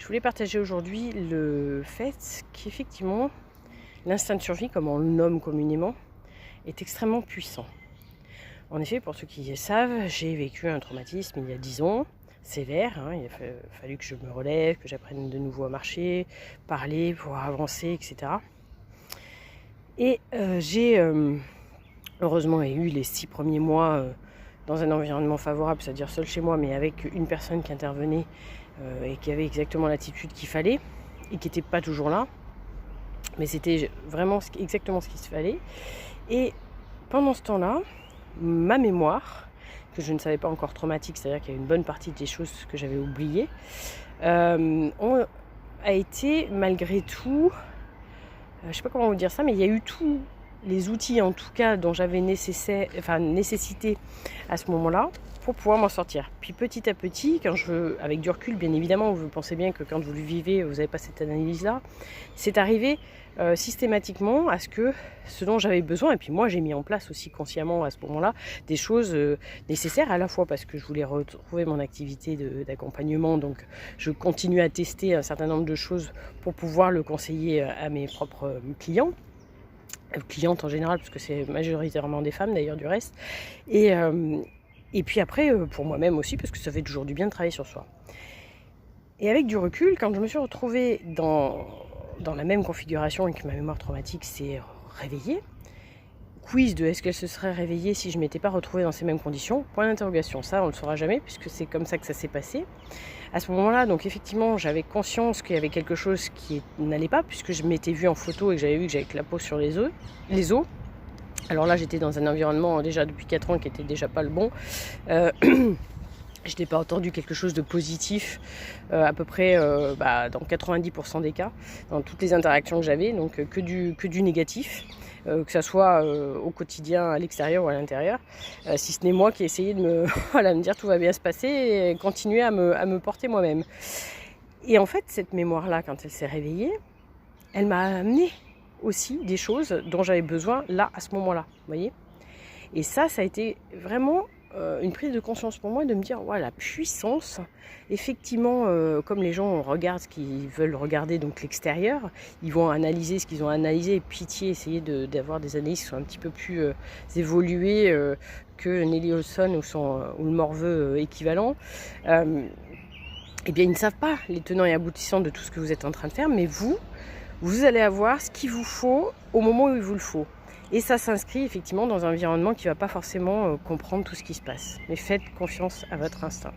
voulais partager aujourd'hui le fait qu'effectivement, l'instinct de survie, comme on le nomme communément, est extrêmement puissant. En effet, pour ceux qui le savent, j'ai vécu un traumatisme il y a 10 ans, sévère. Il a fallu que je me relève, que j'apprenne de nouveau à marcher, parler, pouvoir avancer, etc. Et j'ai heureusement eu les 6 premiers mois dans un environnement favorable, c'est-à-dire seul chez moi, mais avec une personne qui intervenait et qui avait exactement l'attitude qu'il fallait et qui n'était pas toujours là. Mais c'était vraiment exactement ce qu'il se fallait. Et pendant ce temps-là, ma mémoire, que je ne savais pas encore traumatique, c'est-à-dire qu'il y a une bonne partie des choses que j'avais oubliées, a été malgré tout, je ne sais pas comment vous dire ça, mais il y a eu tous les outils en tout cas dont j'avais nécessité à ce moment-là pour pouvoir m'en sortir. Puis petit à petit, avec du recul, bien évidemment, vous pensez bien que quand vous le vivez, vous n'avez pas cette analyse-là, c'est arrivé systématiquement à ce dont j'avais besoin. Et puis moi, j'ai mis en place aussi consciemment à ce moment-là des choses nécessaires, à la fois parce que je voulais retrouver mon activité d'accompagnement. Donc je continue à tester un certain nombre de choses pour pouvoir le conseiller à mes propres clientes en général, parce que c'est majoritairement des femmes d'ailleurs du reste. Et puis après, pour moi-même aussi, parce que ça fait toujours du bien de travailler sur soi. Et avec du recul, quand je me suis retrouvée dans la même configuration et que ma mémoire traumatique s'est réveillée, quiz de est-ce qu'elle se serait réveillée si je ne m'étais pas retrouvée dans ces mêmes conditions, point d'interrogation, ça on ne le saura jamais puisque c'est comme ça que ça s'est passé. À ce moment-là, donc effectivement, j'avais conscience qu'il y avait quelque chose qui n'allait pas puisque je m'étais vue en photo et que j'avais vu que j'avais la peau sur les os. Alors là, j'étais dans un environnement déjà depuis 4 ans qui était déjà pas le bon. Je n'ai pas entendu quelque chose de positif à peu près dans 90% des cas, dans toutes les interactions que j'avais, donc que du négatif, que ça soit au quotidien, à l'extérieur ou à l'intérieur, si ce n'est moi qui essayais de me dire tout va bien se passer et continuer à me porter moi-même. Et en fait, cette mémoire-là, quand elle s'est réveillée, elle m'a amené aussi des choses dont j'avais besoin là, à ce moment-là, vous voyez. Et ça a été vraiment une prise de conscience pour moi de me dire, ouais, la puissance, effectivement, comme les gens regardent ce qu'ils veulent regarder, donc l'extérieur, ils vont analyser ce qu'ils ont analysé, et pitié, essayer d'avoir des analyses qui sont un petit peu plus évoluées que Nelly Olson ou le Morveux équivalent. Eh bien, ils ne savent pas les tenants et aboutissants de tout ce que vous êtes en train de faire, mais vous allez avoir ce qu'il vous faut au moment où il vous le faut. Et ça s'inscrit effectivement dans un environnement qui ne va pas forcément comprendre tout ce qui se passe. Mais faites confiance à votre instinct.